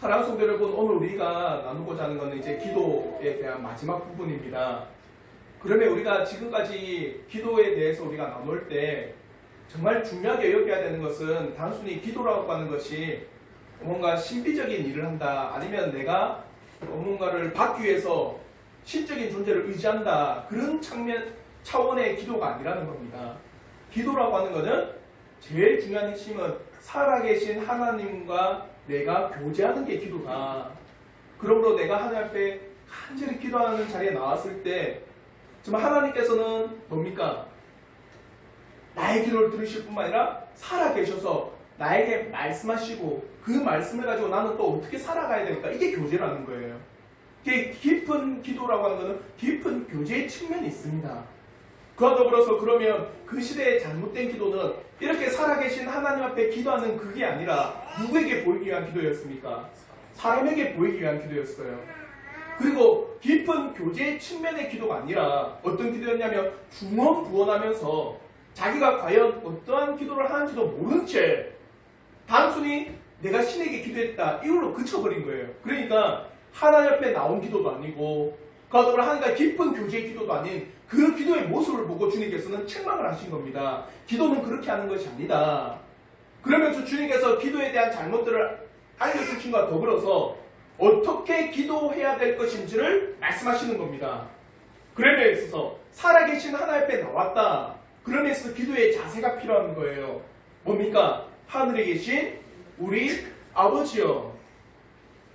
사랑하는 성도 여러분, 오늘 우리가 나누고자 하는 것은 이제 기도에 대한 마지막 부분입니다. 그러면 우리가 지금까지 기도에 대해서 우리가 나눌 때 정말 중요하게 여겨야 되는 것은 단순히 기도라고 하는 것이 뭔가 신비적인 일을 한다, 아니면 내가 뭔가를 받기 위해서 신적인 존재를 의지한다, 그런 차원의 기도가 아니라는 겁니다. 기도라고 하는 것은 제일 중요한 핵심은 살아계신 하나님과 내가 교제하는 게 기도다. 그러므로 내가 하나님 앞에 간절히 기도하는 자리에 나왔을 때 정말 하나님께서는 뭡니까? 나의 기도를 들으실 뿐만 아니라 살아계셔서 나에게 말씀하시고 그 말씀을 가지고 나는 또 어떻게 살아가야 될까? 이게 교제라는 거예요. 이게 깊은 기도라고 하는 것은 깊은 교제의 측면이 있습니다. 그와 더불어서 그러면 그 시대의 잘못된 기도는 이렇게 살아계신 하나님 앞에 기도하는 그게 아니라 누구에게 보이기 위한 기도였습니까? 사람에게 보이기 위한 기도였어요. 그리고 깊은 교제의 측면의 기도가 아니라 어떤 기도였냐면 중언부언하면서 자기가 과연 어떠한 기도를 하는지도 모른 채 단순히 내가 신에게 기도했다, 이걸로 그쳐버린 거예요. 그러니까 하나님 앞에 나온 기도도 아니고 그와 더불어 하나님과 깊은 교제의 기도도 아닌 그 기도의 모습을 보고 주님께서는 책망을 하신 겁니다. 기도는 그렇게 하는 것이 아니다. 그러면서 주님께서 기도에 대한 잘못들을 알려주신과 더불어서 어떻게 기도해야 될 것인지를 말씀하시는 겁니다. 그럼에 있어서 살아계신 하나님 앞에 나왔다. 그러면서 기도의 자세가 필요한 거예요. 뭡니까? 하늘에 계신 우리 아버지요.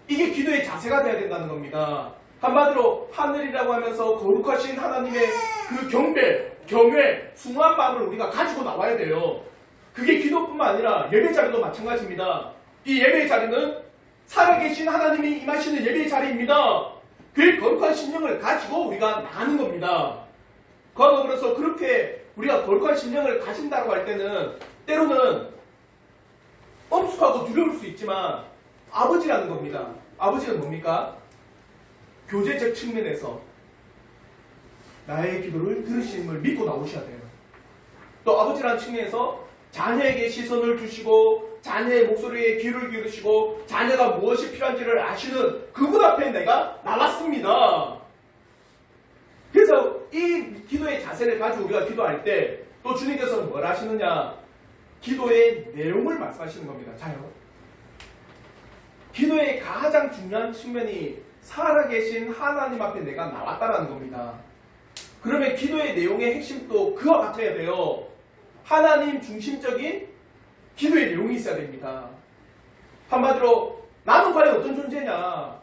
이게 기도의 자세가 돼야 된다는 겁니다. 한마디로 하늘이라고 하면서 거룩하신 하나님의 그 경배, 경외, 숭한 마음을 우리가 가지고 나와야 돼요. 그게 기도뿐만 아니라 예배 자리도 마찬가지입니다. 이 예배 자리는 살아계신 하나님이 임하시는 예배 자리입니다. 그 거룩한 심령을 가지고 우리가 나가는 겁니다. 그와 더불어서 그렇게 우리가 거룩한 심령을 가진다고 할 때는 때로는 엄숙하고 두려울 수 있지만 아버지라는 겁니다. 아버지는 뭡니까? 교제적 측면에서 나의 기도를 들으심을 믿고 나오셔야 돼요. 또 아버지라는 측면에서 자녀에게 시선을 주시고 자녀의 목소리에 귀를 기울이시고 자녀가 무엇이 필요한지를 아시는 그분 앞에 내가 나왔습니다. 그래서 이 기도의 자세를 가지고 우리가 기도할 때 또 주님께서는 뭘 하시느냐? 기도의 내용을 말씀하시는 겁니다. 자요. 기도의 가장 중요한 측면이 살아계신 하나님 앞에 내가 나왔다라는 겁니다. 그러면 기도의 내용의 핵심도 그와 같아야 돼요. 하나님 중심적인 기도의 내용이 있어야 됩니다. 한마디로 나는 과연 어떤 존재냐?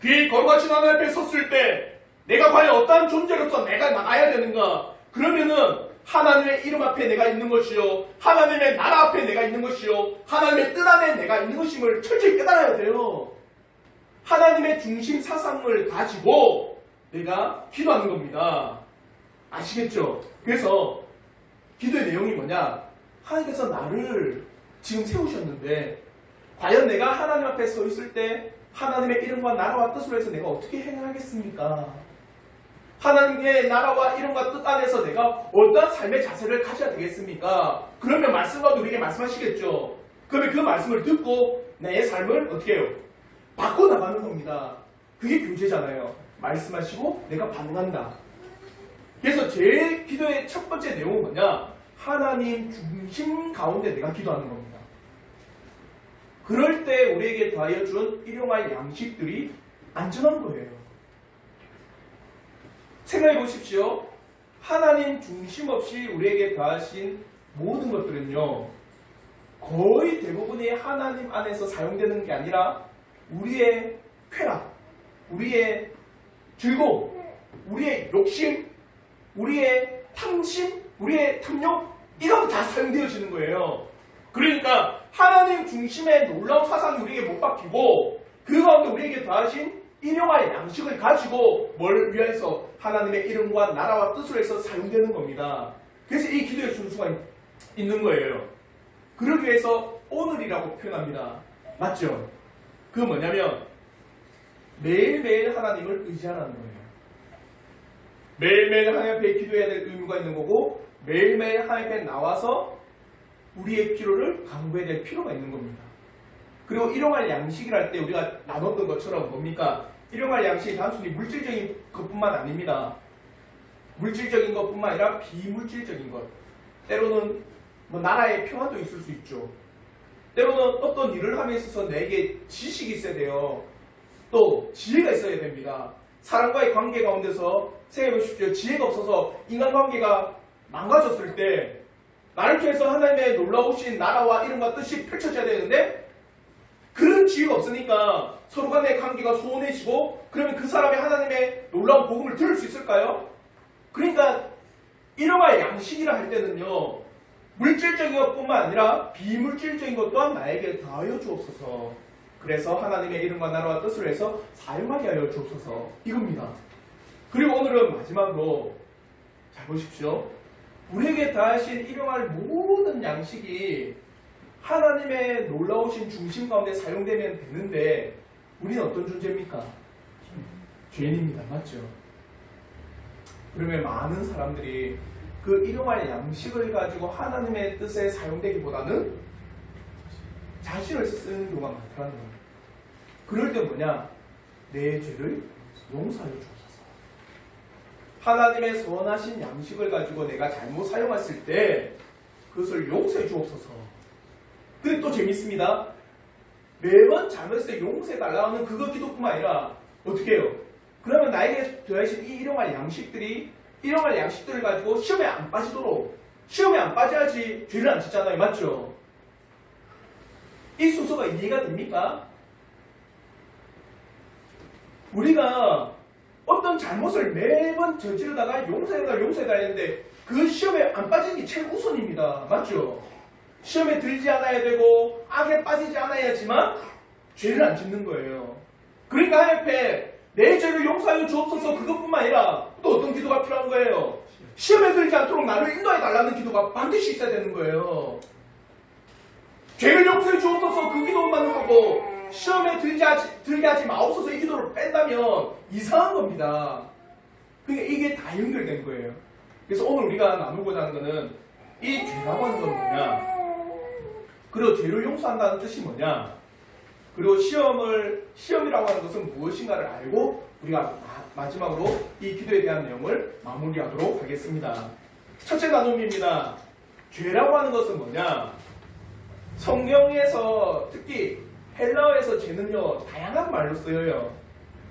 그 거룩하신 하나님 앞에 섰을 때 내가 과연 어떠한 존재로서 내가 나가야 되는가? 그러면은 하나님의 이름 앞에 내가 있는 것이요, 하나님의 나라 앞에 내가 있는 것이요, 하나님의 뜻 안에 내가 있는 것임을 철저히 깨달아야 돼요. 하나님의 중심 사상을 가지고 내가 기도하는 겁니다. 아시겠죠? 그래서 기도의 내용이 뭐냐? 하나님께서 나를 지금 세우셨는데 과연 내가 하나님 앞에 서 있을 때 하나님의 이름과 나라와 뜻으로 해서 내가 어떻게 행하겠습니까? 하나님의 나라와 이름과 뜻 안에서 내가 어떤 삶의 자세를 가져야 되겠습니까? 그러면 말씀과도 우리에게 말씀하시겠죠. 그러면 그 말씀을 듣고 내 삶을 어떻게 해요? 바꿔나가는 겁니다. 그게 교제잖아요. 말씀하시고 내가 반응한다. 그래서 제 기도의 첫 번째 내용은 뭐냐? 하나님 중심 가운데 내가 기도하는 겁니다. 그럴 때 우리에게 더하여 준 일용할 양식들이 안전한 거예요. 생각해 보십시오. 하나님 중심 없이 우리에게 더하신 모든 것들은요, 거의 대부분이 하나님 안에서 사용되는 게 아니라 우리의 쾌락, 우리의 즐거움, 우리의 욕심, 우리의 탐심, 우리의 탐욕, 이런 거 다 사용되어지는 거예요. 그러니까 하나님 중심의 놀라운 사상이 우리에게 못 박히고 그 가운데 우리에게 더하신 일용할 양식을 가지고 뭘 위해서 하나님의 이름과 나라와 뜻으로 해서 사용되는 겁니다. 그래서 이 기도의 순수가 있는 거예요. 그러기 위해서 오늘이라고 표현합니다. 맞죠? 그건 뭐냐면 매일매일 하나님을 의지하라는 거예요. 매일매일 하나님 앞에 기도해야 될 의무가 있는 거고 매일매일 하나님 앞에 나와서 우리의 필요를 간구해야 될 필요가 있는 겁니다. 그리고 일용할 양식이랄 때 우리가 나눴던 것처럼 뭡니까? 일용할 양식이 단순히 물질적인 것뿐만 아닙니다. 물질적인 것뿐만 아니라 비물질적인 것. 때로는 뭐 나라의 평화도 있을 수 있죠. 때로는 어떤 일을 함에 있어서 내게 지식이 있어야 돼요. 또 지혜가 있어야 됩니다. 사람과의 관계 가운데서 생각해보십시오. 지혜가 없어서 인간관계가 망가졌을 때 나를 통해서 하나님의 놀라우신 나라와 이름과 뜻이 펼쳐져야 되는데 그런 지혜가 없으니까 서로 간의 관계가 소원해지고 그러면 그 사람이 하나님의 놀라운 복음을 들을 수 있을까요? 그러니까 일용할 양식이라 할 때는요. 물질적인 것뿐만 아니라 비물질적인 것 또한 나에게 더하여 주옵소서. 그래서 하나님의 이름과 나라와 뜻을 해서 사용하게 하여 주옵소서. 이겁니다. 그리고 오늘은 마지막으로 잘 보십시오. 우리에게 다하신 일용할 모든 양식이 하나님의 놀라우신 중심 가운데 사용되면 되는데 우리는 어떤 존재입니까? 죄인입니다. 맞죠? 그러면 많은 사람들이 그 일용할 양식을 가지고 하나님의 뜻에 사용되기보다는 자신을 쓰는 경우가 많다는 거예요. 그럴 때 뭐냐? 내 죄를 용서하여 주옵소서. 하나님의 선하신 양식을 가지고 내가 잘못 사용했을 때 그것을 용서해 주옵소서. 근데 또 재밌습니다. 매번 잘못했을 때 용서해달라고 하는 그거 기도뿐만 아니라 어떻게 해요? 그러면 나에게 더하신 이 일용할 양식들을 가지고 시험에 안 빠지도록, 시험에 안 빠져야지 죄를 안 짓잖아요. 맞죠? 이 순서가 이해가 됩니까? 우리가 어떤 잘못을 매번 저지르다가 용서해달라 했는데 그 시험에 안 빠지는 게 제일 우선입니다. 맞죠? 시험에 들지 않아야 되고 악에 빠지지 않아야지만 죄를 안 짓는 거예요. 그러니까 하나님 앞에 내 죄를 용서하여 주옵소서 그것뿐만 아니라 또 어떤 기도가 필요한 거예요? 시험에 들지 않도록 나를 인도해 달라는 기도가 반드시 있어야 되는 거예요. 죄를 용서해 주옵소서 그 기도만 하고 시험에 들게 하지 마옵소서 이 기도를 뺀다면 이상한 겁니다. 그러니까 이게 다 연결된 거예요. 그래서 오늘 우리가 나누고자 하는 거는 이 죄라고 하는 건 뭐냐? 그리고 죄를 용서한다는 뜻이 뭐냐? 그리고 시험이라고 하는 것은 무엇인가를 알고 우리가 마지막으로 이 기도에 대한 내용을 마무리하도록 하겠습니다. 첫째 나눔입니다. 죄라고 하는 것은 뭐냐? 성경에서 특히 헬라어에서 죄는요 다양한 말로 쓰여요.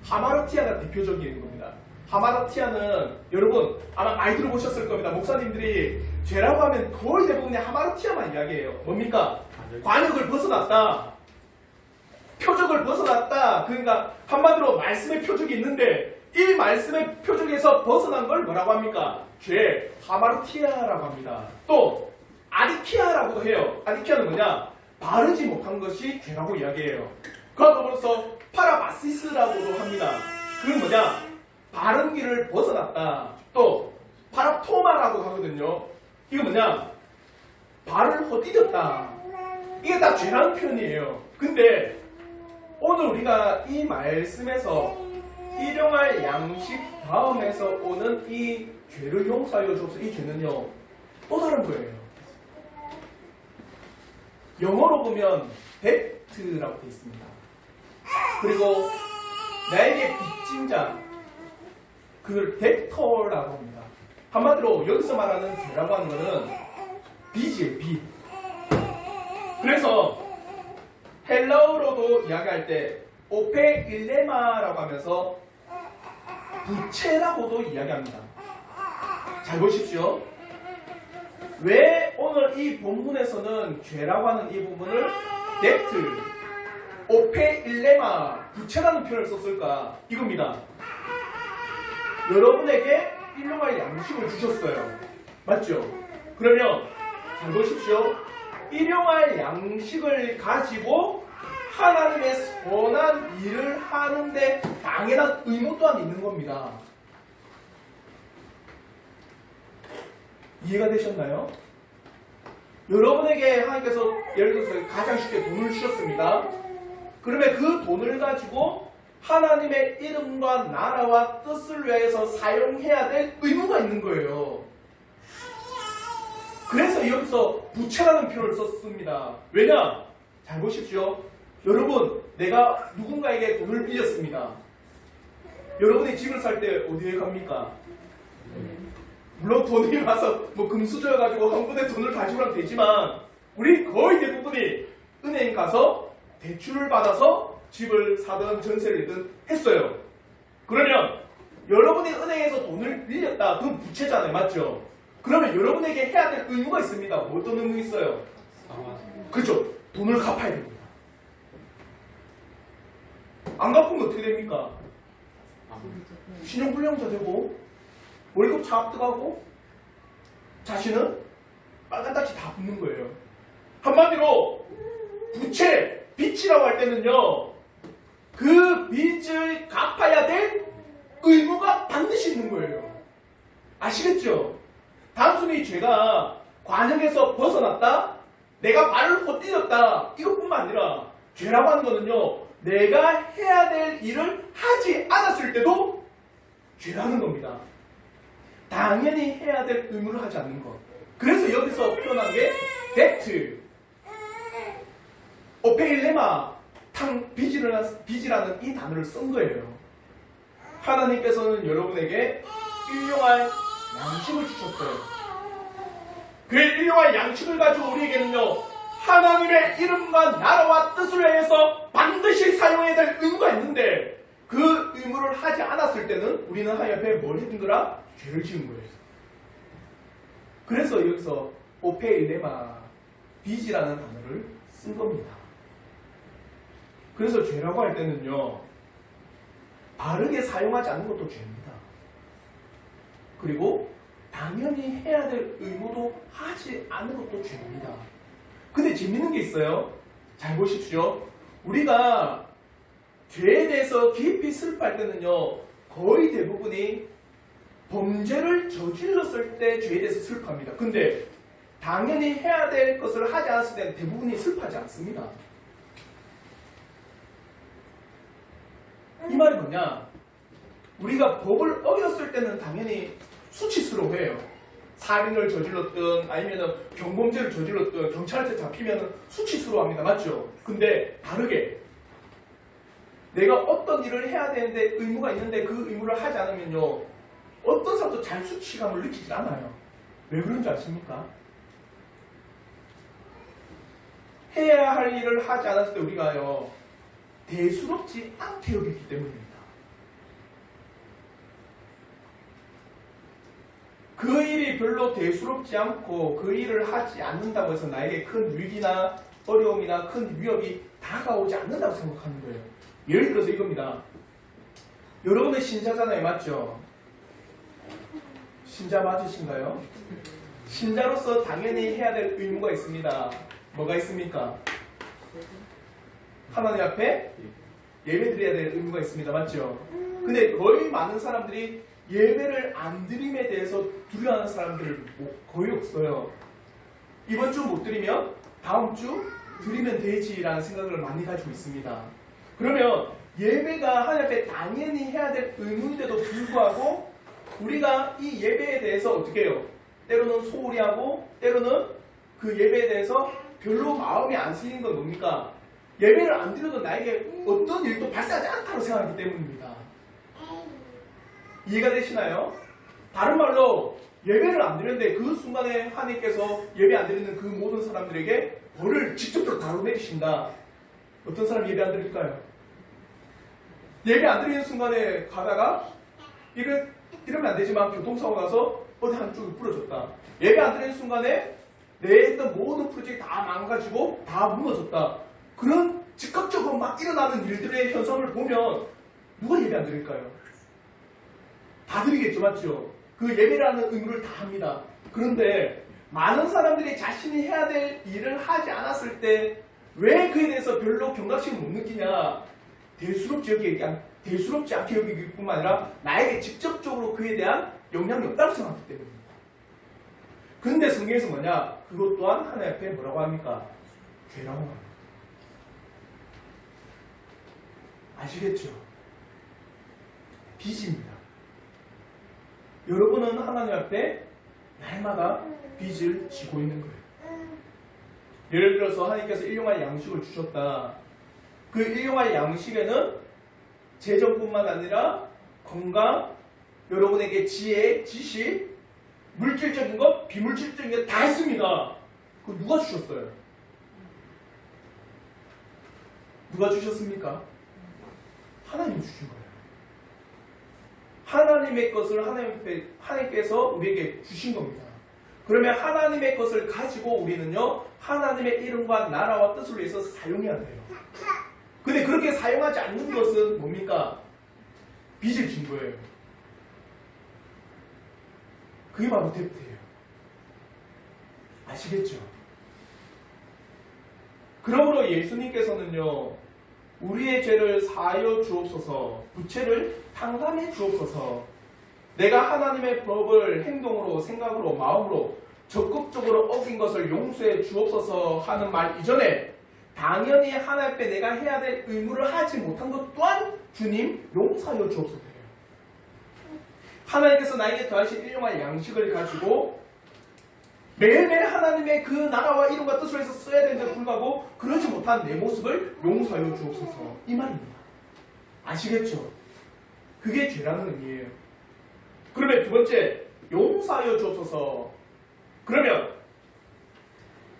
하마르티아가 대표적인 겁니다. 하마르티아는 여러분 아마 많이 들어보셨을 겁니다. 목사님들이 죄라고 하면 거의 대부분이 하마르티아만 이야기해요. 뭡니까? 관역을 벗어났다. 표적을 벗어났다. 그러니까 한마디로 말씀의 표적이 있는데 이 말씀의 표적에서 벗어난 걸 뭐라고 합니까? 죄, 하마르티아라고 합니다. 또 아디키아라고도 해요. 아디키아는 뭐냐? 바르지 못한 것이 죄라고 이야기해요. 그와 더불어서 파라바시스라고도 합니다. 그건 뭐냐? 바른 길을 벗어났다. 또 파라토마라고 하거든요. 이거 뭐냐? 발을 헛디뎠다. 이게 다 죄라는 표현이에요. 근데 오늘 우리가 이 말씀에서 일용할 양식 다음에서 오는 이 죄를 용서하여 주옵소서 이 죄는요 또 다른 거예요. 영어로 보면 debt라고 되어 있습니다. 그리고 나에게 빚진 자 그걸 debtor라고 합니다. 한마디로 여기서 말하는 죄라고 하는 것은 빚이에요. 빚. 그래서 헬라어로도 이야기할 때 오페 일레마라고 하면서 부채라고도 이야기합니다. 잘 보십시오. 왜 오늘 이 본문에서는 죄라고 하는 이 부분을 데트, 오페 일레마, 부채라는 표현을 썼을까? 이겁니다. 여러분에게 일용할 양식을 주셨어요. 맞죠? 그러면 잘 보십시오. 일용할 양식을 가지고 하나님의 선한 일을 하는데 당연한 의무 또한 있는 겁니다. 이해가 되셨나요? 여러분에게 하나님께서 예를 들어서 가장 쉽게 돈을 주셨습니다. 그러면 그 돈을 가지고 하나님의 이름과 나라와 뜻을 위해서 사용해야 될 의무가 있는 거예요. 그래서 여기서 부채라는 표현을 썼습니다. 왜냐? 잘 보십시오. 여러분, 내가 누군가에게 돈을 빌렸습니다. 여러분이 집을 살 때 어디에 갑니까? 물론 돈이 와서 뭐 금수저여가지고 한 번에 돈을 가지고 가면 되지만 우리 거의 대부분이 은행 가서 대출을 받아서 집을 사든 전세를 내든 했어요. 그러면 여러분이 은행에서 돈을 빌렸다. 그건 부채잖아요. 맞죠? 그러면 여러분에게 해야 될 의무가 있습니다. 어떤 의무 있어요? 그렇죠. 돈을 갚아야 됩니다. 안 갚으면 어떻게 됩니까? 신용불량자 되고 월급 차압득하고 자신은 빨간 딱지 다 붙는 거예요. 한마디로 부채, 빚이라고 할 때는요. 그 빚을 갚아야 될 의무가 반드시 있는 거예요. 아시겠죠? 단순히 죄가 관역에서 벗어났다, 내가 발을 헛디뎠다 이것뿐만 아니라 죄라고 하는 거는요. 내가 해야 될 일을 하지 않았을 때도 죄라는 겁니다. 당연히 해야 될 의무를 하지 않는 것. 그래서 여기서 표현한 게 데트, 오페일레마, 빚이라는 이 단어를 쓴 거예요. 하나님께서는 여러분에게 일용할 양식을 주셨어요. 그 일용할 양식을 가지고 우리에게는요, 하나님의 이름과 나라와 뜻을 위해서 반드시 사용해야 될 의무가 있는데 그 의무를 하지 않았을 때는 우리는 하나님 앞에 뭘 했던 거라? 죄를 지은 거예요. 그래서 여기서 오페일레마, 빚이라는 단어를 쓴 겁니다. 그래서 죄라고 할 때는요, 바르게 사용하지 않는 것도 죄입니다. 그리고 당연히 해야 될 의무도 하지 않는 것도 죄입니다. 근데 재밌는 게 있어요. 잘 보십시오. 우리가 죄에 대해서 깊이 슬퍼할 때는요, 거의 대부분이 범죄를 저질렀을 때 죄에 대해서 슬퍼합니다. 근데 당연히 해야 될 것을 하지 않았을 때는 대부분이 슬퍼하지 않습니다. 이 말이 뭐냐? 우리가 법을 어겼을 때는 당연히 수치스러워해요. 살인을 저질렀든 아니면 경범죄를 저질렀든 경찰한테 잡히면 수치스러워합니다. 맞죠? 근데 다르게 내가 어떤 일을 해야 되는데 의무가 있는데 그 의무를 하지 않으면요, 어떤 사람도 잘 수치감을 느끼지 않아요. 왜 그런지 아십니까? 해야 할 일을 하지 않았을 때 우리가요, 대수롭지 않게 여기기 때문입니다. 그 일이 별로 대수롭지 않고 그 일을 하지 않는다고 해서 나에게 큰 위기나 어려움이나 큰 위협이 다가오지 않는다고 생각하는 거예요. 예를 들어서 이겁니다. 여러분은 신자잖아요. 맞죠? 신자 맞으신가요? 신자로서 당연히 해야 될 의무가 있습니다. 뭐가 있습니까? 하나님 앞에 예배 드려야 될 의무가 있습니다. 맞죠? 근데 거의 많은 사람들이 예배를 안 드림에 대해서 두려워하는 사람들을 거의 없어요. 이번 주 못 드리면 다음 주 드리면 되지라는 생각을 많이 가지고 있습니다. 그러면 예배가 하나님 앞에 당연히 해야 될 의무인데도 불구하고 우리가 이 예배에 대해서 어떻게 해요? 때로는 소홀히 하고 때로는 그 예배에 대해서 별로 마음이 안 쓰이는 건 뭡니까? 예배를 안 드려도 나에게 어떤 일도 발생하지 않다고 생각하기 때문입니다. 이해가 되시나요? 다른 말로 예배를 안 드리는데 그 순간에 하나님께서 예배 안 드리는 그 모든 사람들에게 벌을 직접적으로 바로 내리신다. 어떤 사람이 예배 안 드릴까요? 예배 안 드리는 순간에 가다가 이러면 안 되지만 교통사고 나서 어디 한쪽이 부러졌다. 예배 안 드리는 순간에 내 했던 모든 프로젝트 다 망가지고 다 무너졌다. 그런 즉각적으로 막 일어나는 일들의 현상을 보면 누가 예배 안 드릴까요? 다 드리겠죠. 맞죠? 그 예배라는 의무를 다 합니다. 그런데 많은 사람들이 자신이 해야 될 일을 하지 않았을 때 왜 그에 대해서 별로 경각심을 못 느끼냐? 대수롭지 않게 여기기 뿐만 아니라 나에게 직접적으로 그에 대한 영향이 없다고 생각하기 때문입니다. 근데 성경에서 뭐냐? 그것 또한 하나님 앞에 뭐라고 합니까? 죄라고 합니다. 아시겠죠? 빚입니다. 여러분은 하나님 앞에 날마다 빚을 지고 있는 거예요. 예를 들어서 하나님께서 일용할 양식을 주셨다. 그 일용할 양식에는 재정뿐만 아니라 건강, 여러분에게 지혜, 지식, 물질적인 것, 비물질적인 것 다 있습니다. 그거 누가 주셨어요? 누가 주셨습니까? 하나님이 주신 거예요. 하나님의 것을 하나님께서 우리에게 주신 겁니다. 그러면 하나님의 것을 가지고 우리는요, 하나님의 이름과 나라와 뜻을 위해서 사용해야 돼요. 근데 그렇게 사용하지 않는 것은 뭡니까? 빚을 진 거예요. 그게 바로 데프트예요. 아시겠죠? 그러므로 예수님께서는요, 우리의 죄를 사하여 주옵소서, 부채를 탕감해 주옵소서, 내가 하나님의 법을 행동으로, 생각으로, 마음으로 적극적으로 어긴 것을 용서해 주옵소서 하는 말 이전에 당연히 하나님 앞에 내가 해야 될 의무를 하지 못한 것 또한 주님 용서하여 주옵소서. 하나님께서 나에게 더하신 일용할 양식을 가지고 매일매일 하나님의 그 나라와 이름과 뜻을 위해서 써야 되는데 불구하고 그러지 못한 내 모습을 용서하여 주옵소서, 이 말입니다. 아시겠죠? 그게 죄라는 의미예요. 그러면 두 번째, 용서하여 주옵소서. 그러면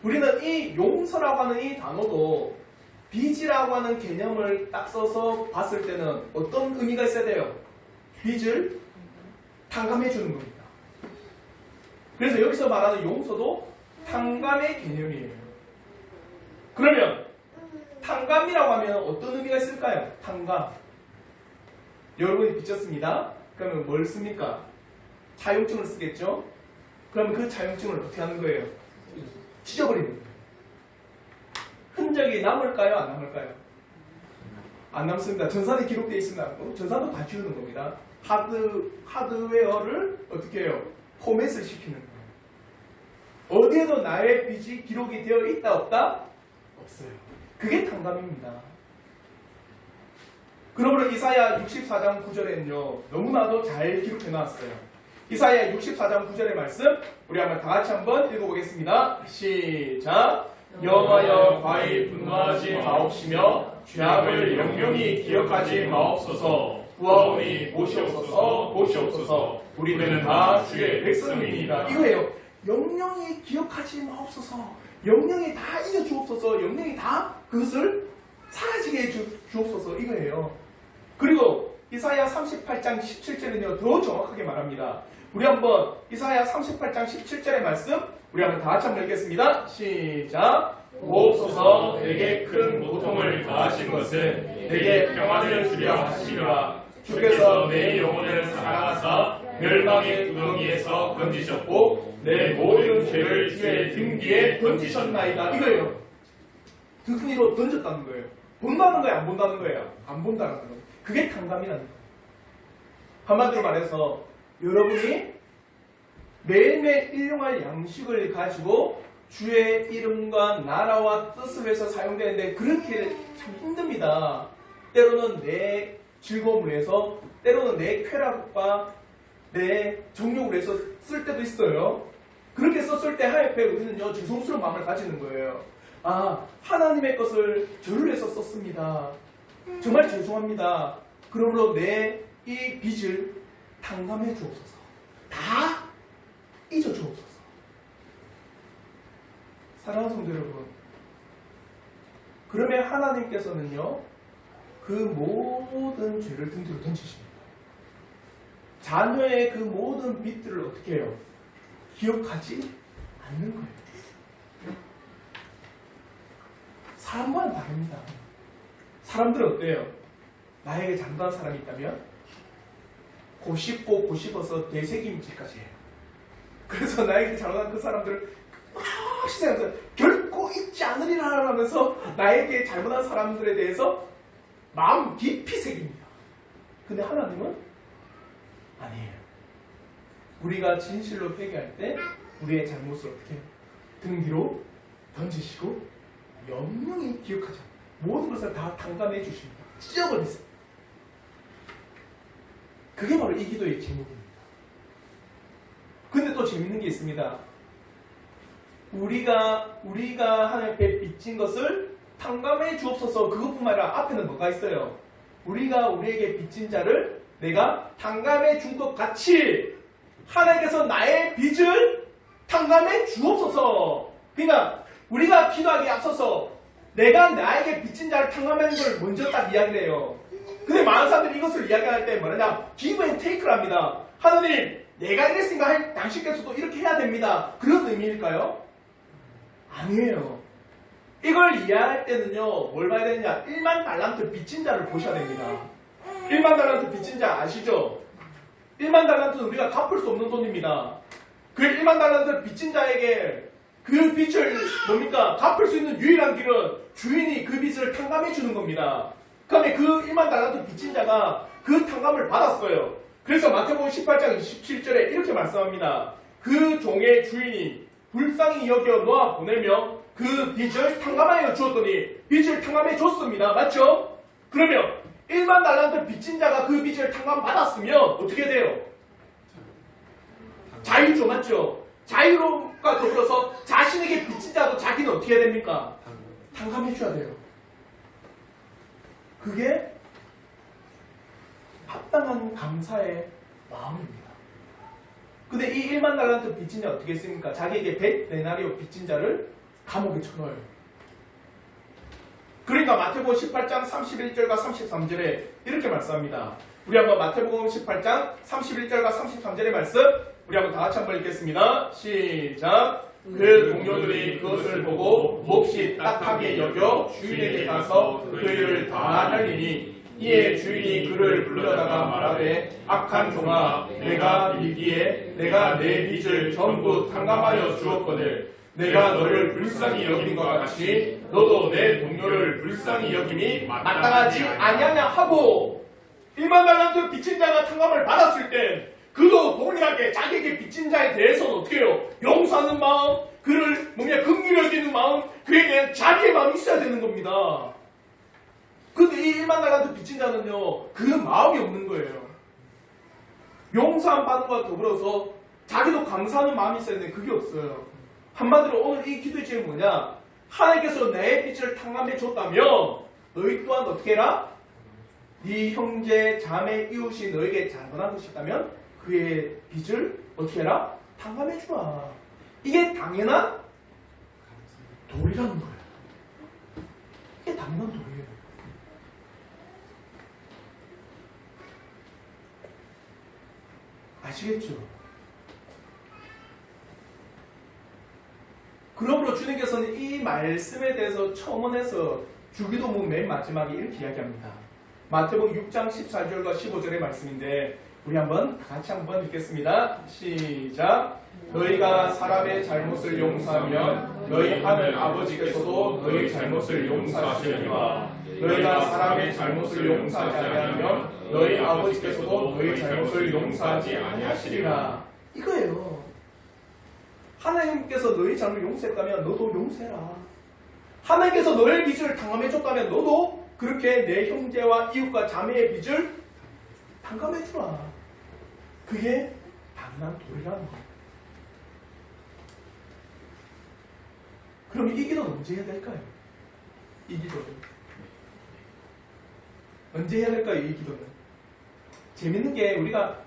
우리는 이 용서라고 하는 이 단어도 빚이라고 하는 개념을 딱 써서 봤을 때는 어떤 의미가 있어야 돼요? 빚을 탕감해 주는 겁니다. 그래서 여기서 말하는 용서도 탕감의 개념이에요. 그러면 탕감이라고 하면 어떤 의미가 있을까요? 탕감. 여러분이 빚졌습니다. 그러면 뭘 씁니까? 차용증을 쓰겠죠? 그러면 그 차용증을 어떻게 하는 거예요? 찢어버리는 거예요. 흔적이 남을까요? 안 남을까요? 안 남습니다. 전산에 기록되어 있습니다. 전산도 다 지우는 겁니다. 하드웨어를 어떻게 해요? 포맷을 시키는 거예요. 어디에도 나의 빚이 기록이 되어 있다 없다? 없어요. 그게 탕감입니다. 그러므로 이사야 64장 9절에는요, 너무나도 잘 기록해 놨어요. 이사야 64장 9절의 말씀 우리 한번 다 같이 한번 읽어보겠습니다. 시작. 여호와여 과히 분노하지 마옵시며 죄악을 영영히 기억하지 마옵소서. 구하오니 보시옵소서, 보시옵소서. 우리는 다 주의 백성입니다. 이거예요. 영영히 기억하지 마옵소서. 영영히 다 잊어주옵소서. 영영히 다 그것을 사라지게 해주옵소서. 이거예요. 그리고 이사야 38장 17절은요, 더 정확하게 말합니다. 우리 한번 이사야 38장 17절의 말씀 우리 한번 다 같이 한번 읽겠습니다. 시작. 구옵소서. 내게 큰 고통을 가하신 것은 내게 평안을 주려 하시리라. 주께서 내 영혼을 사랑하사 멸망의 구덩이에서 건지셨고 내 모든 죄를 주의 등 뒤에 던지셨나이다. 이거예요. 등 위로 던졌다는 거예요. 본다는 거예요? 안 본다는 거예요? 안 본다는 거예요. 그게 탕감이라는 거예요. 한마디로 말해서 여러분이 매일매일 일용할 양식을 가지고 주의 이름과 나라와 뜻을 위해서 사용되는데 그렇게 참 힘듭니다. 때로는 내 즐거움을 위해서, 때로는 내 쾌락과 내 정욕을 위해서 쓸 때도 있어요. 그렇게 썼을 때 하나님 앞에 우리는요, 죄송스러운 마음을 가지는 거예요. 아, 하나님의 것을 저를 위해서 썼습니다. 정말 죄송합니다. 그러므로 내 이 빚을 탕감해 주옵소서. 다 잊어 주옵소서. 사랑하는 성도 여러분, 그러면 하나님께서는요, 그 모든 죄를 등 뒤로 던지십니다. 자녀의 그 모든 빚들을 어떻게 해요? 기억하지 않는 거예요. 사람과는 다릅니다. 사람들은 어때요? 나에게 잘못한 사람이 있다면 고씹고 고씹어서 되새김질까지 해요. 그래서 나에게 잘못한 그 사람들을 생각해서 결코 잊지 않으리라 하면서 나에게 잘못한 사람들에 대해서 마음 깊이 새깁니다. 근데 하나님은 아니에요. 우리가 진실로 회개할 때 우리의 잘못을 어떻게 해요? 등 뒤로 던지시고 영영히 기억하지 않아요. 모든 것을 다 탕감해 주십니다. 찢어버리세요. 그게 바로 이 기도의 제목입니다. 근데 또 재밌는 게 있습니다. 우리가 하나님 앞에 빚진 것을 탕감해 주옵소서. 그것뿐만 아니라 앞에는 뭐가 있어요? 우리가 우리에게 빚진 자를 내가 탕감해 준 것 같이 하나님께서 나의 빚을 탕감해 주옵소서. 그러니까 우리가 기도하기에 앞서서 내가 나에게 빚진 자를 탕감하는 걸 먼저 딱 이야기를 해요. 근데 많은 사람들이 이것을 이야기할 때 뭐냐면 give and take를 합니다. 하나님, 내가 이랬으니까 당신께서도 이렇게 해야 됩니다. 그런 의미일까요? 아니에요. 이걸 이해할 때는요, 뭘 봐야 되느냐? 1만 달란트 빚진 자를 보셔야 됩니다. 1만 달란트 빚진 자 아시죠? 1만 달란트는 우리가 갚을 수 없는 돈입니다. 그 1만 달란트 빚진 자에게 그 빚을 뭡니까? 갚을 수 있는 유일한 길은 주인이 그 빚을 탕감해 주는 겁니다. 그다음에 그 1만 달란트 빚진 자가 그 탕감을 받았어요. 그래서 마태복음 18장 27절에 이렇게 말씀합니다. 그 종의 주인이 불쌍히 여겨 놓아 보내며 그 빚을 탕감하여 주었더니 빚을 탕감해 줬습니다. 맞죠? 그러면 1만 달란트 빚진 자가 그 빚을 탕감받았으면 어떻게 돼요? 자유죠. 맞죠? 자유로움과 더불어서 자신에게 빚진 자도 자기는 어떻게 해야 됩니까? 탕감해 줘야 돼요. 그게 합당한 감사의 마음입니다. 근데 이 1만 달란트 빚진 자 어떻게 했습니까? 자기에게 100데나리오 빚진 자를 감옥에 쳐넣어요. 그러니까 마태복음 18장 31절과 33절에 이렇게 말씀합니다. 우리 한번 마태복음 18장 31절과 33절의 말씀 우리 한번 다 같이 한번 읽겠습니다. 시작. 그 동료들이 그것을 보고 몹시 딱하게 여겨 주인에게 가서 그 일을 다 알리니 이에 주인이 그를 불러다가 말하되 악한 종아, 내가 믿기에 내가 내 빚을 전부 탕감하여 주었거늘 내가 너를 불쌍히 여긴 것 같이 너도 내 동료를 불쌍히 여김이 마땅하지 아니하냐 하고 1만 달란트 빚진 자가 탕감을 받았을 땐 그도 동일하게 자기에게 빚진 자에 대해서는 어떻게 해요? 용서하는 마음, 그를 긍휼히 여기는 마음, 그에 대한 자비의 마음이 있어야 되는 겁니다. 근데 이 1만 달란트 빚진 자는요, 그 마음이 없는 거예요. 용서함 받은 것과 더불어서 자기도 감사하는 마음이 있어야 되는데 그게 없어요. 한마디로 오늘 이 기도의 제목이 뭐냐? 하나님께서 내 빚을 탕감해 줬다면 너희 또한 어떻게 해라? 네 형제, 자매, 이웃이 너에게 잘못한 것이 있다면 그의 빚을 어떻게 해라? 탕감해 주라. 이게 당연한 도리라는 거예요. 이게 당연한 도리예요. 아시겠죠? 그러므로 주님께서는 이 말씀에 대해서 첨언해서 주기도문 맨 마지막에 이렇게 이야기합니다. 마태복음 6장 14절과 15절의 말씀인데 우리 한번 같이 한번 읽겠습니다. 시작. 너희가 사람의 잘못을 용서하면 너희 하늘 아버지께서도 너희 잘못을 용서하시려니와 너희가 사람의 잘못을 용서하지 아니하면 너희 아버지께서도 너희 잘못을 용서하지 아니하시리라. 이거예요. 하나님께서 너희 잘못을 용서했다면 너도 용서해라. 하나님께서 너의 빚을 탕감해줬다면 너도 그렇게 내 형제와 이웃과 자매의 빚을 탕감해주라. 그게 당연한 도리라는 거예요. 그럼 이 기도는 언제 해야 될까요? 이 기도는 언제 해야 될까요? 이 기도는 재밌는 게 우리가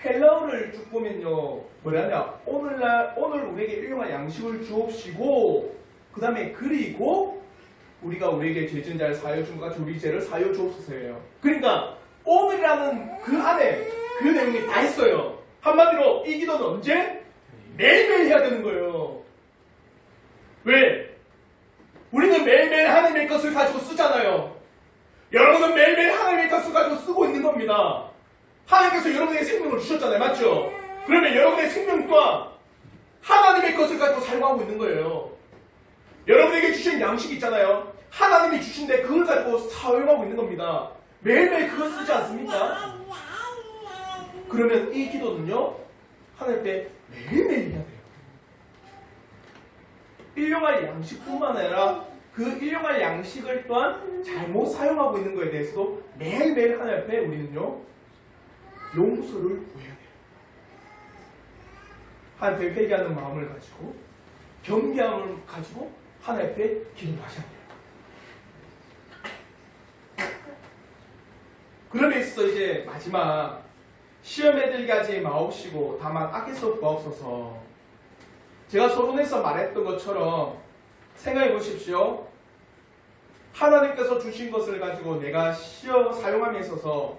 헬라어를 쭉 보면요 뭐냐면 오늘 우리에게 일용할 양식을 주옵시고 그 다음에 그리고 우리가 우리에게 죄 지은 자를 사하여 준 것 같이 우리 죄를 사하여 주옵소서예요. 그러니까 오늘이라는 그 안에 그 내용이 다 있어요. 한마디로 이 기도는 언제? 매일매일 해야 되는 거예요. 왜? 우리는 매일매일 하나님의 것을 가지고 쓰잖아요. 여러분은 매일매일 하나님의 것을 가지고 쓰고 있는 겁니다. 하나님께서 여러분에게 생명을 주셨잖아요. 맞죠? 그러면 여러분의 생명 또한 하나님의 것을 가지고 사용하고 있는 거예요. 여러분에게 주신 양식 있잖아요. 하나님이 주신데 그걸 가지고 사용하고 있는 겁니다. 매일매일 그걸 쓰지 않습니까? 그러면 이 기도는요. 하나님 앞에 매일매일 해야 돼요. 일용할 양식뿐만 아니라 그 일용할 양식을 또한 잘못 사용하고 있는 것에 대해서도 매일매일 하나님 앞에 우리는요. 용서를 구해야 돼요. 하나님 앞에 회개하는 마음을 가지고 겸비함을 가지고 하나님 앞에 기도하셔야 돼요. 그럼에 있어서 이제 마지막 시험에 들게 하지 마옵시고 다만 악에서 구하옵소서. 제가 서론에서 말했던 것처럼 생각해 보십시오. 하나님께서 주신 것을 가지고 내가 시험 사용함에 있어서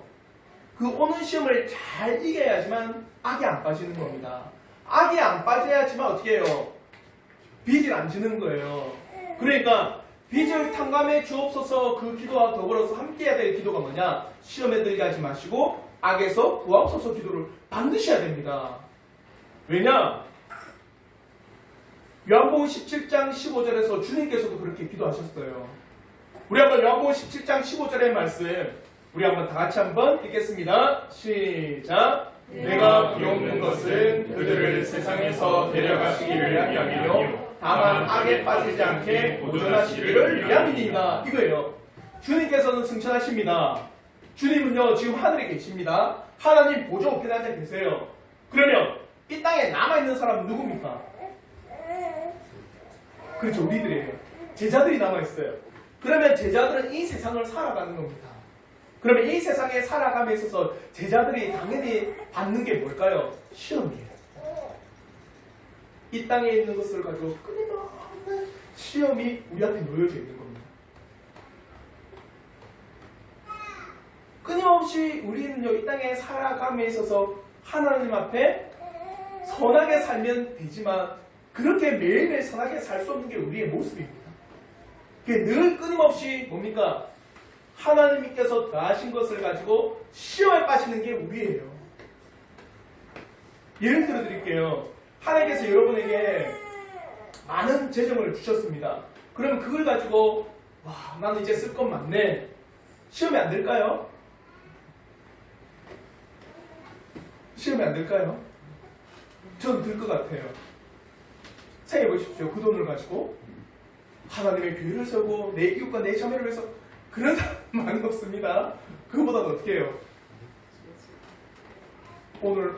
그 오는 시험을 잘 이겨야지만 악에 안 빠지는 겁니다. 악에 안 빠져야지만 어떻게 해요? 빚을 안 지는 거예요. 그러니까 빚을 탕감해 주옵소서 그 기도와 더불어서 함께 해야 될 기도가 뭐냐? 시험에 들게 하지 마시고 악에서 구하옵소서 기도를 반드시 해야 됩니다. 왜냐? 요한복음 17장 15절에서 주님께서도 그렇게 기도하셨어요. 우리 한번 요한복음 17장 15절의 말씀 우리 한번 다 같이 한번 읽겠습니다. 시작. 내가 비옵는 것은 그들을 세상에서 데려가시기를 위함이요 다만 악에 빠지지 않게 보존하시기를 위함이니이다. 이거예요. 주님께서는 승천하십니다. 주님은요 지금 하늘에 계십니다. 하나님 보좌 우편에 앉아 계세요. 그러면 이 땅에 남아있는 사람은 누굽니까? 그렇죠, 우리들이에요. 제자들이 남아있어요. 그러면 제자들은 이 세상을 살아가는 겁니다. 그러면 이 세상에 살아감에 있어서 제자들이 당연히 받는 게 뭘까요? 시험이에요. 이 땅에 있는 것을 가지고 끊임없는 시험이 우리 앞에 놓여져 있는 겁니다. 끊임없이 우리는요, 이 땅에 살아감에 있어서 하나님 앞에 선하게 살면 되지만 그렇게 매일매일 선하게 살 수 없는 게 우리의 모습입니다. 그게 늘 끊임없이 뭡니까? 하나님께서 더하신 것을 가지고 시험에 빠지는 게 우리예요. 예를 들어 드릴게요. 하나님께서 여러분에게 많은 재정을 주셨습니다. 그러면 그걸 가지고 와, 나는 이제 쓸 것 많네. 시험에 안 될까요? 시험에 안 될까요? 전 들 것 같아요. 생각해 보십시오. 그 돈을 가지고 하나님의 교회를 세우고 내 이웃과 내 자매를 위해서 그런 사람 많이 없습니다. 그거보다는 어떻게 해요? 오늘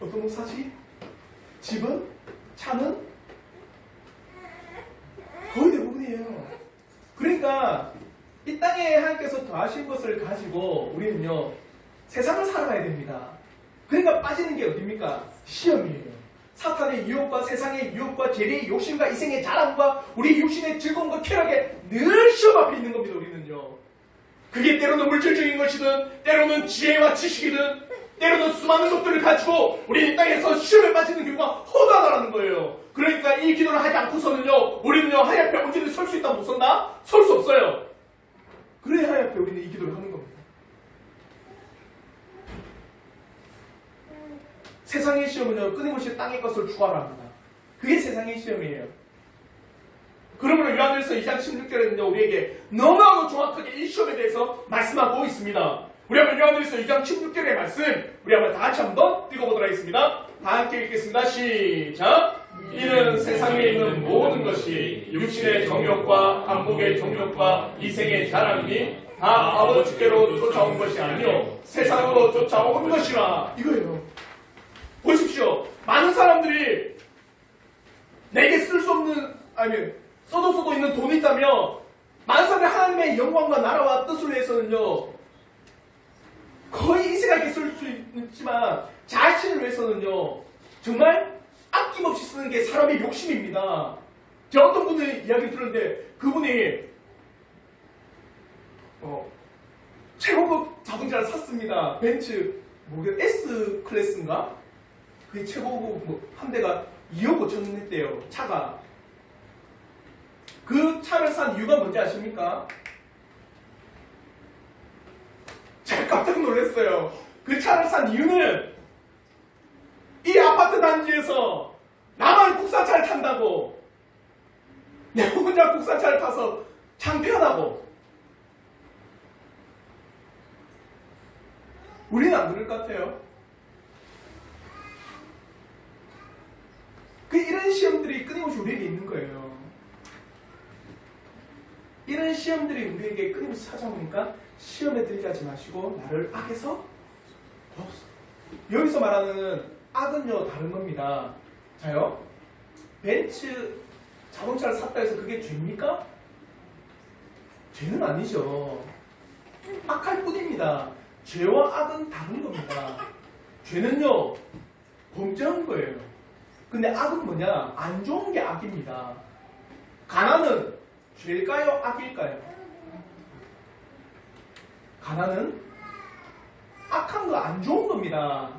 어떤 옷 사지? 집은? 차는? 거의 대부분이에요. 그러니까 이 땅에 하나님께서 더하신 것을 가지고 우리는요 세상을 살아가야 됩니다. 그러니까 빠지는 게 어딥니까? 시험이에요. 사탄의 유혹과 세상의 유혹과 죄의 욕심과 이생의 자랑과 우리 육신의 즐거움과 쾌락에 늘 시험 앞에 있는 겁니다. 우리는요. 그게 때로는 물질적인 것이든 때로는 지혜와 지식이든 때로는 수많은 것들을 가지고 우리 이 땅에서 시험에 빠지는 경우가 허다하다는 거예요. 그러니까 이 기도를 하지 않고서는요 우리는요 하나님 앞에 언제든 설 수 있다 못 선다? 설 수 없어요. 그래야 하나님 앞에 우리는 이 기도를 하는 겁니다. 세상의 시험은요 끊임없이 땅의 것을 추구하라 합니다. 그게 세상의 시험이에요. 그러므로 요한일서 2장 16절에는요 우리에게 너무나도 정확하게 이 시험에 대해서 말씀하고 있습니다. 우리 한번 요한일서 2장 16절의 말씀 우리 한번 다 같이 한번 읽어보도록 하겠습니다. 다 함께 읽겠습니다. 시작. 이는 세상에 있는 모든 것이 육신의 정욕과 한복의 정욕과 이생의 자랑이니 다 아버지께로 쫓아온 것이 아니요 세상으로 쫓아온 것이라. 이거예요. 보십시오. 많은 사람들이 내게 쓸 수 없는 아니면 써도 써도 있는 돈이 있다며 많은 사람들이 하나님의 영광과 나라와 뜻을 위해서는요 거의 이 생각에 쓸 수 있지만 자신을 위해서는요 정말 아낌없이 쓰는 게 사람의 욕심입니다. 제가 어떤 분의 이야기 들었는데 그분이 최고급 자동차를 샀습니다. 벤츠 S 클래스인가? 그게 최고급 한 대가 2억 5천 원 했대요. 차가. 그 차를 산 이유가 뭔지 아십니까? 제가 깜짝 놀랐어요. 그 차를 산 이유는 이 아파트 단지에서 나만 국산차를 탄다고, 내 혼자 국산차를 타서 창피하다고. 우리는 안 그럴 것 같아요. 이런 시험들이 끊임없이 우리에게 있는 거예요. 이런 시험들이 우리에게 끊임없이 찾아오니까 시험에 들게 하지 마시고 나를 악에서 구하옵소서. 여기서 말하는 악은요 다른 겁니다. 자요, 벤츠 자동차를 샀다 해서 그게 죄입니까? 죄는 아니죠. 악할 뿐입니다. 죄와 악은 다른 겁니다. 죄는요, 범죄한 거예요. 근데 악은 뭐냐? 안 좋은 게 악입니다. 가난은 죄일까요? 악일까요? 가난은 악한 거, 안 좋은 겁니다.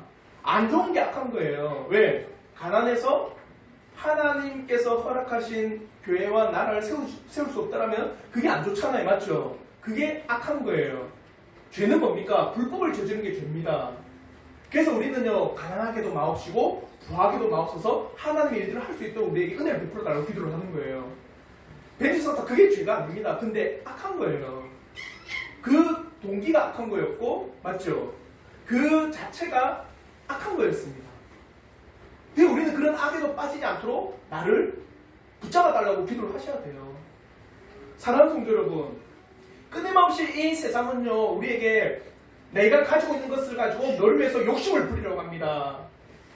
안 좋은 게 악한 거예요. 왜? 가난해서 하나님께서 허락하신 교회와 나라를 세울 수 없다면 그게 안 좋잖아요. 맞죠? 그게 악한 거예요. 죄는 뭡니까? 불법을 저지르는 게 죄입니다. 그래서 우리는요, 가난하게도 마옵시고 부하게도 마옵소서 하나님의 일들을 할 수 있도록 우리에게 은혜를 베풀어달라고 기도를 하는 거예요. 벤지스타 그게 죄가 아닙니다. 근데 악한 거예요. 그 동기가 악한 거였고, 맞죠? 그 자체가 악한 거였습니다. 근데 우리는 그런 악에도 빠지지 않도록 나를 붙잡아달라고 기도를 하셔야 돼요. 사랑하는 성도 여러분, 끊임없이 이 세상은요, 우리에게 내가 가지고 있는 것을 가지고 너를 위해서 욕심을 부리려고 합니다.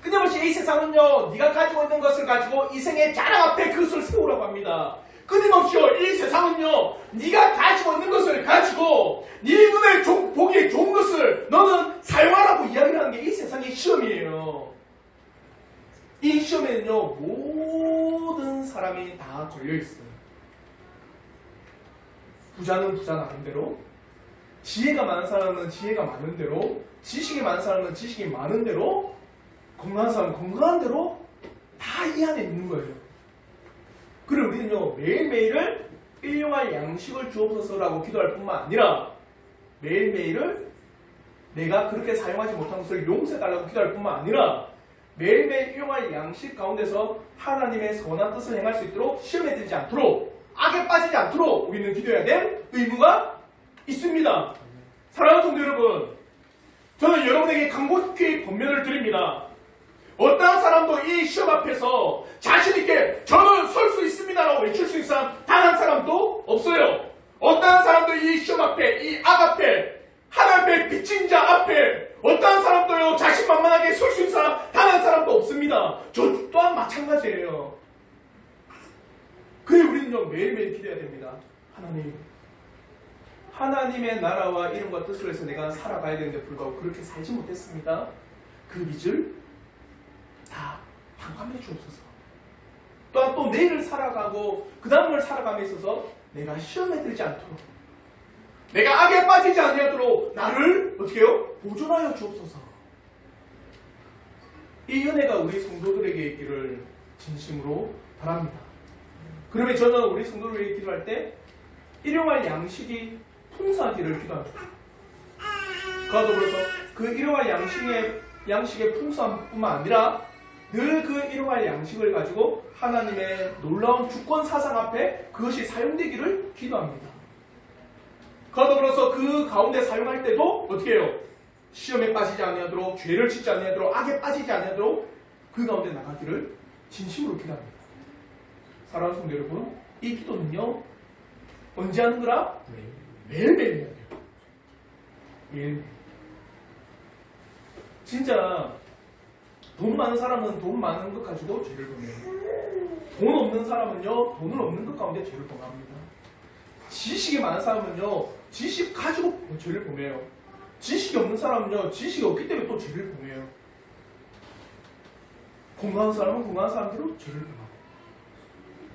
끊임없이 이 세상은요, 네가 가지고 있는 것을 가지고 이 생의 자랑 앞에 그것을 세우라고 합니다. 끊임없이요, 이 세상은요, 네가 가지고 있는 것을 가지고 네 눈에 보기에 좋은 것을 너는 사용하라고 이야기를 하는 게 이 세상의 시험이에요. 이 시험에는요, 모든 사람이 다 걸려있어요. 부자는 부자 나름대로, 지혜가 많은 사람은 지혜가 많은 대로, 지식이 많은 사람은 지식이 많은 대로, 건강한 사람은 건강한 대로 다 이 안에 있는 거예요. 그리고 우리는요, 매일매일을 일용할 양식을 주옵소서라고 기도할 뿐만 아니라 매일매일을 내가 그렇게 사용하지 못한 것을 용서해달라고 기도할 뿐만 아니라 매일매일 일용할 양식 가운데서 하나님의 선한 뜻을 행할 수 있도록 시험에 들지 않도록 악에 빠지지 않도록 우리는 기도해야 될 의무가 있습니다. 사랑하는 성도 여러분, 저는 여러분에게 간곡히 권면을 드립니다. 어떠한 사람도 이 시험 앞에서 자신있게 저는 설 수 있습니다라고 외칠 수 있는 사람 단 한 사람도 없어요. 어떠한 사람도 이 시험 앞에, 이 악 앞에, 하나님의 빚진 자 앞에 어떠한 사람도요 자신만만하게 설 수 있는 사람 단 한 사람도 없습니다. 저 또한 마찬가지예요. 그래 우리는요 매일매일 기도해야 됩니다. 하나님의 나라와 이름과 뜻을 위해서 내가 살아가야 되는데 불구하고 그렇게 살지 못했습니다. 그 빚을 다 탕감해 주옵소서. 또한 또 내일을 살아가고 그 다음을 살아감에 있어서 내가 시험에 들지 않도록, 내가 악에 빠지지 아니하도록 나를 어떻게 해요? 보존하여 주옵소서. 이 은혜가 우리 성도들에게 있기를 진심으로 바랍니다. 그러면 저는 우리 성도들에게 기도할 때 일용할 양식이 풍성하기를 기도합니다. 그와 더불어서 그 일용할 양식의 풍성함뿐만 아니라 늘 그 일용할 양식을 가지고 하나님의 놀라운 주권 사상 앞에 그것이 사용되기를 기도합니다. 그와 더불어서 그 가운데 사용할 때도 어떻게 해요? 시험에 빠지지 아니하도록, 죄를 짓지 아니하도록, 악에 빠지지 아니하도록 그 가운데 나가기를 진심으로 기도합니다. 사랑하는 성도 여러분, 이 기도는요 언제 하는 거라? 매일매일 해야 돼요. 매일매일. 진짜 돈 많은 사람은 돈 많은 것 가지고 죄를 범해요. 돈 없는 사람은요 돈을 없는 것 가운데 죄를 범합니다. 지식이 많은 사람은요 지식 가지고 죄를 범해요. 지식이 없는 사람은요 지식이 없기 때문에 또 죄를 범해요. 건강한 사람은 건강한 사람대로 죄를 범하고,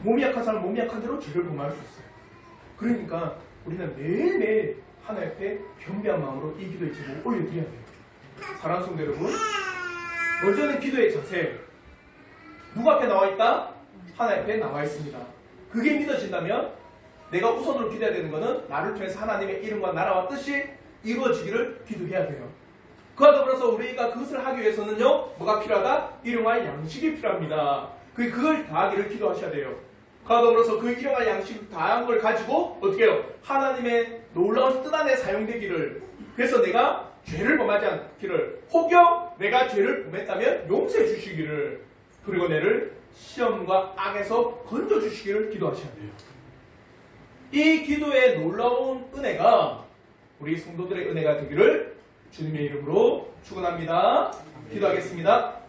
몸이 약한 사람은 몸이 약한 대로 죄를 범할 수 있어요. 그러니까 우리는 매일매일 하나님 앞에 겸비한 마음으로 이 기도의 제목을 올려드려야 돼요. 사랑하는 성도 여러분, 먼저는 기도의 자세. 누구 앞에 나와 있다? 하나님 앞에 나와 있습니다. 그게 믿어진다면 내가 우선으로 기도해야 되는 것은 나를 통해서 하나님의 이름과 나라와 뜻이 이루어지기를 기도해야 돼요. 그와 더불어서 우리가 그것을 하기 위해서는요 뭐가 필요하다? 일용할 양식이 필요합니다. 그걸 다하기를 기도하셔야 돼요. 그와 더불어서 그 일용할 양식 다한 걸 가지고 어떻게 해요? 하나님의 놀라운 뜻 안에 사용되기를, 그래서 내가 죄를 범하지 않기를, 혹여 내가 죄를 범했다면 용서해 주시기를, 그리고 내를 시험과 악에서 건져 주시기를 기도하셔야 돼요. 이 기도의 놀라운 은혜가 우리 성도들의 은혜가 되기를 주님의 이름으로 축원합니다. 기도하겠습니다.